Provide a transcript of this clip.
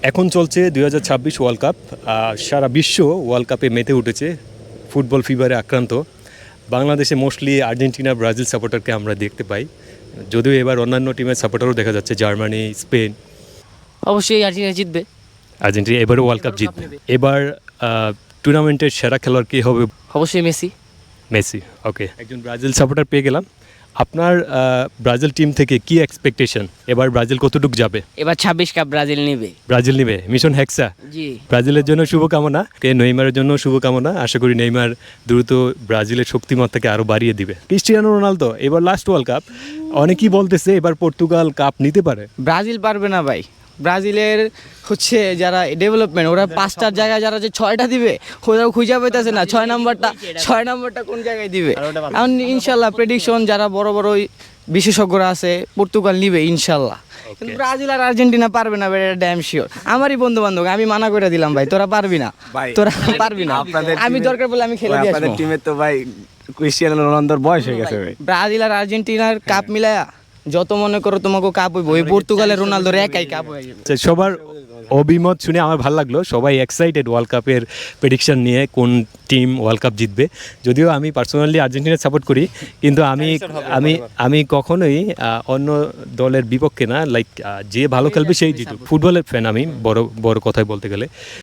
এখন চলছে 2026 world cup. সারা বিশ্ব ওয়ার্ল্ড কাপে মেতে উঠেছে, ফুটবল ফিভারে আক্রান্ত। বাংলাদেশে মোস্টলি আর্জেন্টিনা ব্রাজিল সাপোর্টারকে আমরা দেখতে পাই, যদিও এবার অন্যান্য টিমের সাপোর্টারও দেখা যাচ্ছে, জার্মানি, স্পেন। অবশ্যই আর্জেন্টিনা জিতবে। আর্জেন্টিনা এবারও ওয়ার্ল্ড কাপ জিতবে। এবার টুর্নামেন্টের সেরা খেলোয়াড় কে হবে? অবশ্যই মেসি। মেসি। ওকে, একজন ব্রাজিল সাপোর্টার পেয়ে গেলাম। আপনার ব্রাজিল টিম থেকে কি এক্সপেকটেশন? এবার ব্রাজিল কতটুকু যাবে? এবার 26 কাপ ব্রাজিল নেবে। ব্রাজিল নেবে, মিশন হেক্সা। জি। ব্রাজিলের জন্য শুভকামনা, নেইমারের জন্য শুভকামনা। আশা করি নেইমার দ্রুত ব্রাজিলের শক্তিমত্তাকে আরও বাড়িয়ে দিবে। ক্রিস্টিয়ানো রোনালদো এবার লাস্ট ওয়ার্ল্ড কাপ, অনেকেই বলতেছে এবার পর্তুগাল কাপ নিতে পারে। ব্রাজিল পারবে না ভাই। ব্রাজিলের হচ্ছে যারা ডেভেলপমেন্ট, ওরা 5টার জায়গায় যারা যে 6টা দিবে, ওরাও খুঁজে পাইতেছে না 6 নম্বরটা কোন জায়গায় দিবে। এখন ইনশাল্লাহ প্রেডিকশন যারা বড় বড় বিশেষজ্ঞরা আছে, পর্তুগাল নিবে ইনশাল্লাহ। কিন্তু ব্রাজিল আর আর্জেন্টিনা পারবে না, এটা ড্যাম শিওর। আমারই বন্ধু বান্ধব, আমি মানা করে দিলাম ভাই, তোরা পারবি না, তোরা পারবি না। আমি দরকার পড়লে আমি খেলে দিয়ে আপনাদের আসবো। টিমে তো ভাই ক্রিস্টিয়ানো রোনালদোর বয়স হয়ে গেছে ভাই। ব্রাজিল আর আর্জেন্টিনার কাপ মিলায়া যত মনে করো তোমাকে কাপ হইব, ওই পর্তুগালের রোনালদোর একাই কাপ হয়ে যাবে। সবার অভিমত শুনে আমার ভালো লাগলো, সবাই এক্সাইটেড ওয়ার্ল্ড কাপের প্রেডিকশন নিয়ে, কোন টিম ওয়ার্ল্ড কাপ জিতবে। যদিও আমি পার্সোনালি আর্জেন্টিনা সাপোর্ট করি, কিন্তু আমি কখনোই অন্য দলের বিপক্ষে না। লাইক যে ভালো খেলবে সেই জিতুক, ফুটবলের ফ্যান আমি, বড় কথায় বলতে গেলে।